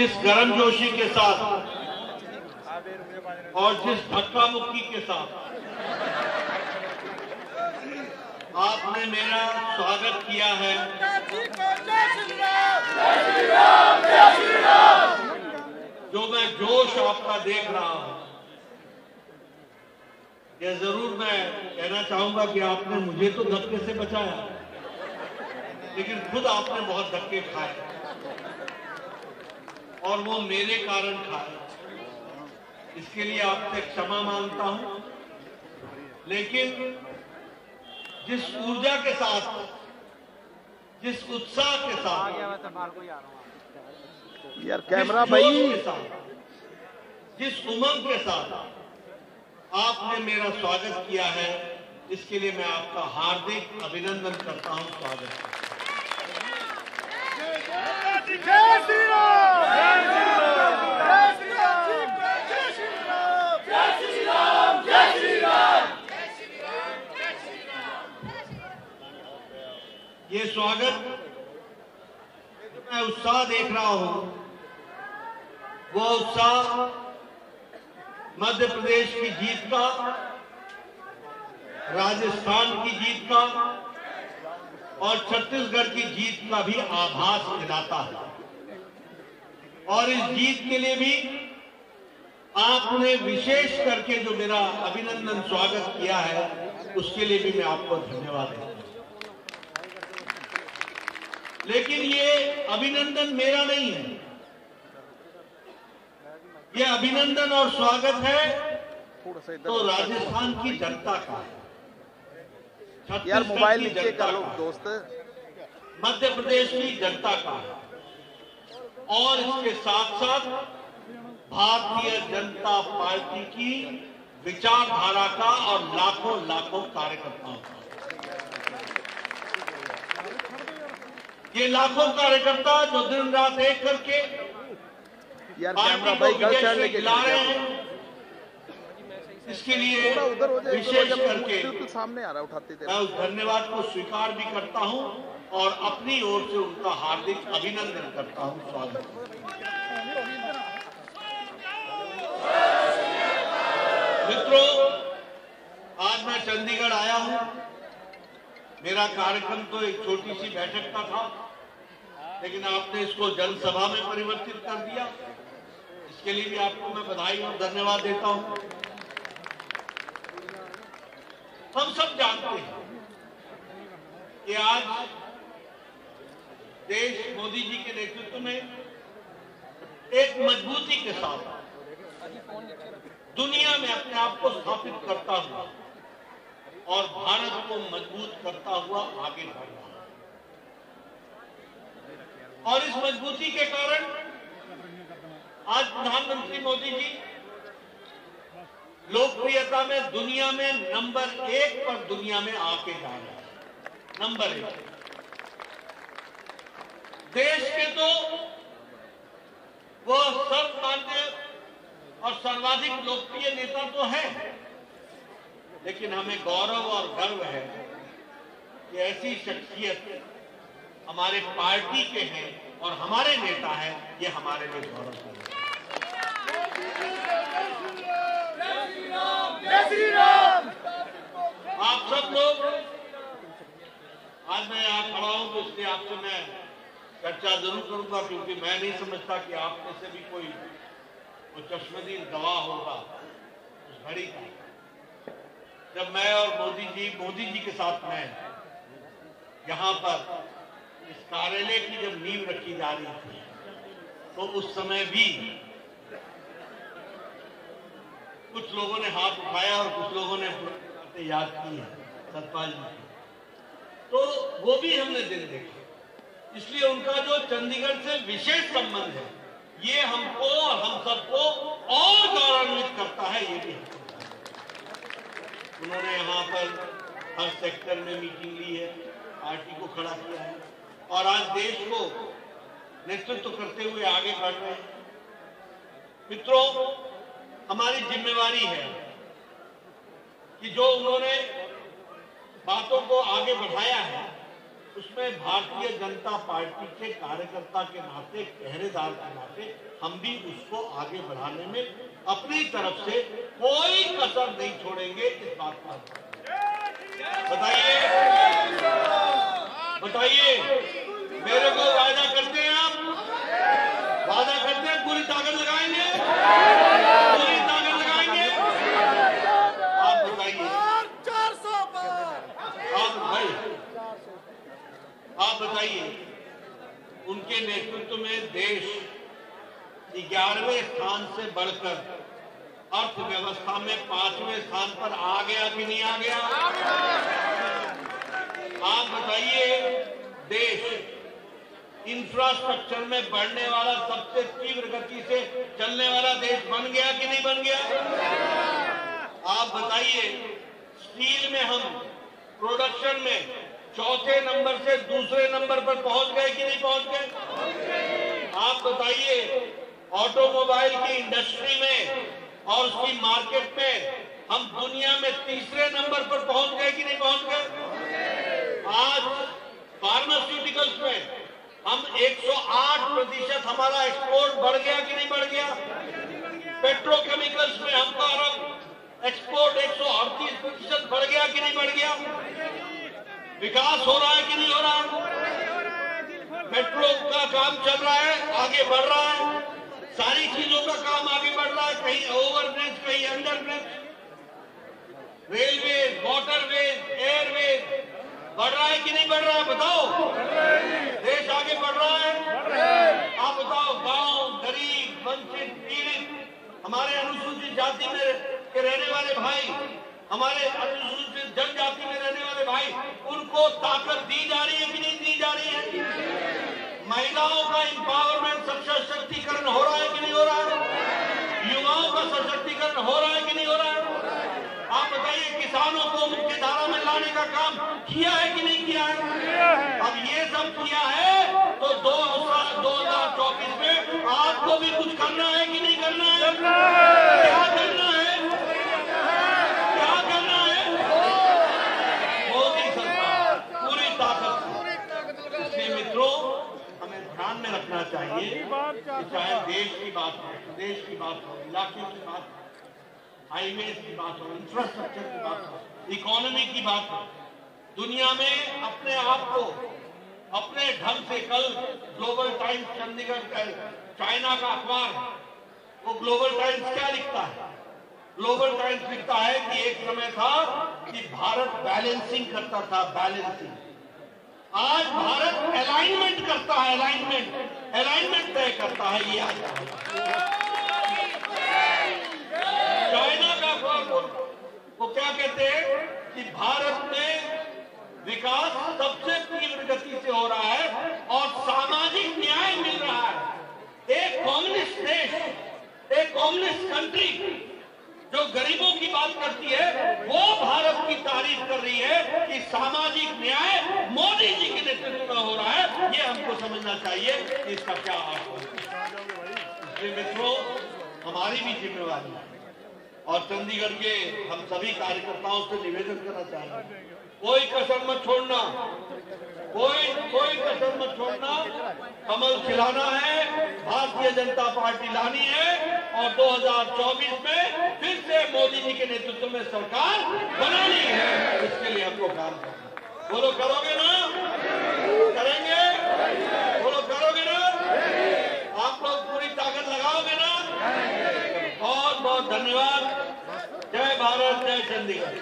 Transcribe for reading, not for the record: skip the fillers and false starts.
जिस गर्मजोशी के साथ और जिस धक्का मुक्की के साथ आपने मेरा स्वागत किया है, जो मैं जोश आपका देख रहा हूं, यह जरूर मैं कहना चाहूंगा कि आपने मुझे तो धक्के से बचाया, लेकिन खुद आपने बहुत धक्के खाए और वो मेरे कारण खाए। इसके लिए आपसे क्षमा मांगता हूं, लेकिन जिस ऊर्जा के साथ, जिस उत्साह के साथ, यार कैमरा भाई, जिस उमंग के साथ आपने मेरा स्वागत किया है, इसके लिए मैं आपका हार्दिक अभिनंदन करता हूं। स्वागत। जय श्री राम, जय श्री राम, जय श्री राम। ये स्वागत, जो मैं उत्साह देख रहा हूं, वो उत्साह मध्य प्रदेश की जीत का, राजस्थान की जीत का और छत्तीसगढ़ की जीत का भी आभास दिलाता है। और इस जीत के लिए भी आपने विशेष करके जो मेरा अभिनंदन स्वागत किया है, उसके लिए भी मैं आपको धन्यवाद देता हूं। लेकिन ये अभिनंदन मेरा नहीं है, ये अभिनंदन और स्वागत है तो राजस्थान की जनता का है, यार मोबाइल नीचे कर लो दोस्त, मध्य प्रदेश की जनता का है और इसके साथ साथ भारतीय जनता पार्टी की विचारधारा का और लाखों लाखों कार्यकर्ताओं का। ये लाखों कार्यकर्ता जो दिन रात एक करके यार पार्टी को विजय से खिला रहे हैं, इसके लिए विशेष करके सामने आ रहा उठाते थे। मैं उस धन्यवाद को स्वीकार भी करता हूं और अपनी ओर से उनका हार्दिक अभिनंदन करता हूं। स्वागत। मित्रों, आज मैं चंडीगढ़ आया हूं। मेरा कार्यक्रम तो एक छोटी सी बैठक का था, लेकिन आपने इसको जनसभा में परिवर्तित कर दिया। इसके लिए भी आपको मैं बधाई और धन्यवाद देता हूं। हम सब जानते हैं कि आज देश मोदी जी के नेतृत्व में एक मजबूती के साथ दुनिया में अपने आप को स्थापित करता हुआ और भारत को मजबूत करता हुआ आगे बढ़ रहा है। और इस मजबूती के कारण आज प्रधानमंत्री मोदी जी लोकप्रियता में दुनिया में नंबर 1 पर दुनिया में आके जा रहे हैं। नंबर 1 देश के तो वह सर्वमान्य और सर्वाधिक लोकप्रिय नेता तो है, लेकिन हमें गौरव और गर्व है कि ऐसी शख्सियत हमारे पार्टी के हैं और हमारे नेता हैं। ये हमारे लिए गौरव है। जय श्री राम। आप सब लोग, आज मैं यहाँ खड़ा हूं तो इसलिए आपसे मैं चर्चा जरूर करूंगा, क्योंकि मैं नहीं समझता कि आप में से भी कोई चश्मदीद गवाह होगा उस घड़ी का, जब मैं और मोदी जी के साथ मैं यहाँ पर इस कार्यालय की जब नींव रखी जा रही थी, तो उस समय भी कुछ लोगों ने हाथ उठाया और कुछ लोगों ने याद की है सतपाल जी की, तो वो भी हमने दिन देखा। इसलिए उनका जो चंडीगढ़ से विशेष संबंध है, ये हमको और हम सबको और गौरवान्वित करता है। ये भी उन्होंने यहाँ पर हर सेक्टर में मीटिंग ली है, पार्टी को खड़ा किया है और आज देश को नेतृत्व करते हुए आगे बढ़ रहे हैं। मित्रों, हमारी जिम्मेवारी है कि जो उन्होंने बातों को आगे बढ़ाया है, उसमें भारतीय जनता पार्टी के कार्यकर्ता के नाते, पहरेदार के नाते हम भी उसको आगे बढ़ाने में अपनी तरफ से कोई कसर नहीं छोड़ेंगे। इस बात पर बताइए मेरे को वादा करते हैं आप, वादा करते हैं पूरी ताकत लगाएंगे, पूरी ताकत लगाएंगे। आप बताइए, 400 आप बताइए, उनके नेतृत्व में देश 11वें स्थान से बढ़कर अर्थव्यवस्था में 5वें स्थान पर आ गया कि नहीं आ गया? आप बताइए, देश इंफ्रास्ट्रक्चर में बढ़ने वाला, सबसे तीव्र गति से चलने वाला देश बन गया कि नहीं बन गया? आप बताइए, स्टील में हम प्रोडक्शन में चौथे नंबर से दूसरे नंबर पर पहुंच गए कि नहीं पहुंच गए? आप बताइए, ऑटोमोबाइल की इंडस्ट्री में और उसकी मार्केट में हम दुनिया में तीसरे नंबर पर पहुंच गए कि नहीं पहुंच गए? आज फार्मास्यूटिकल्स में हम 108% हमारा एक्सपोर्ट बढ़ गया कि नहीं बढ़ गया? पेट्रोकेमिकल्स में हमारा एक्सपोर्ट 138% बढ़ गया कि नहीं बढ़ गया? विकास हो रहा है कि नहीं हो रहा है? मेट्रो का काम चल रहा है, आगे बढ़ रहा है, सारी चीजों का काम आगे बढ़ रहा है, कहीं ओवरब्रिज, कहीं अंडरब्रिज, रेलवे, वाटरवेज, एयरवेज बढ़ रहा है कि नहीं बढ़ रहा है? बताओ, देश आगे बढ़ रहा है। आप बताओ, गांव, गरीब, वंचित, पीड़ित, हमारे अनुसूचित जाति में के रहने वाले भाई, हमारे अनुसूचित जनजाति में रहने वाले भाई, उनको ताकत दी जा रही है कि नहीं दी जा रही है? महिलाओं का एम्पावरमेंट, सशक्तिकरण हो रहा है कि नहीं हो रहा है? युवाओं का सशक्तिकरण हो रहा है कि नहीं हो रहा है? आप बताइए, किसानों को मुख्य धारा में लाने का काम किया है कि नहीं किया है? अब ये सब किया है तो 2024 में आपको भी कुछ करना है कि नहीं करना है? क्या करना है? क्या करना है? मोदी सरकार पूरी ताकत। इसलिए मित्रों, हमें ध्यान में रखना चाहिए कि चाहे देश की बात हो, प्रदेश की बात हो, इलाके की बात हो, हाईवेज की बात हो, इंफ्रास्ट्रक्चर की बात हो, इकोनॉमी की बात हो, दुनिया में अपने आप को अपने ढंग से, कल ग्लोबल टाइम्स चंडीगढ़, चाइना का अखबार, वो ग्लोबल टाइम्स क्या लिखता है? ग्लोबल टाइम्स लिखता है कि एक समय था कि भारत बैलेंसिंग करता था, बैलेंसिंग। आज भारत अलाइनमेंट करता है, अलाइनमेंट तय करता है। ये आज चाइना का वो क्या कहते हैं कि भारत में विकास सबसे तीव्र गति से हो रहा है और सामाजिक न्याय मिल रहा है। एक कम्युनिस्ट देश, एक कम्युनिस्ट कंट्री जो गरीबों की बात करती है, वो भारत की तारीफ कर रही है कि सामाजिक न्याय मोदी जी के नेतृत्व में हो रहा है। ये हमको समझना चाहिए कि इसका क्या अर्थ है। इसलिए मित्रों, हमारी भी जिम्मेवारी है और चंडीगढ़ के हम सभी कार्यकर्ताओं से निवेदन करना चाहेंगे, कोई कसर मत छोड़ना, कोई कसर मत छोड़ना। कमल खिलाना है, भारतीय जनता पार्टी लानी है और 2024 में फिर से मोदी जी के नेतृत्व में सरकार बनानी है। इसके लिए हमको काम करना। बोलो करोगे ना? करेंगे? बोलो करोगे ना? आप लोग पूरी ताकत लगाओगे ना? बहुत बहुत धन्यवाद। जय भारत, जय चंडीगढ़।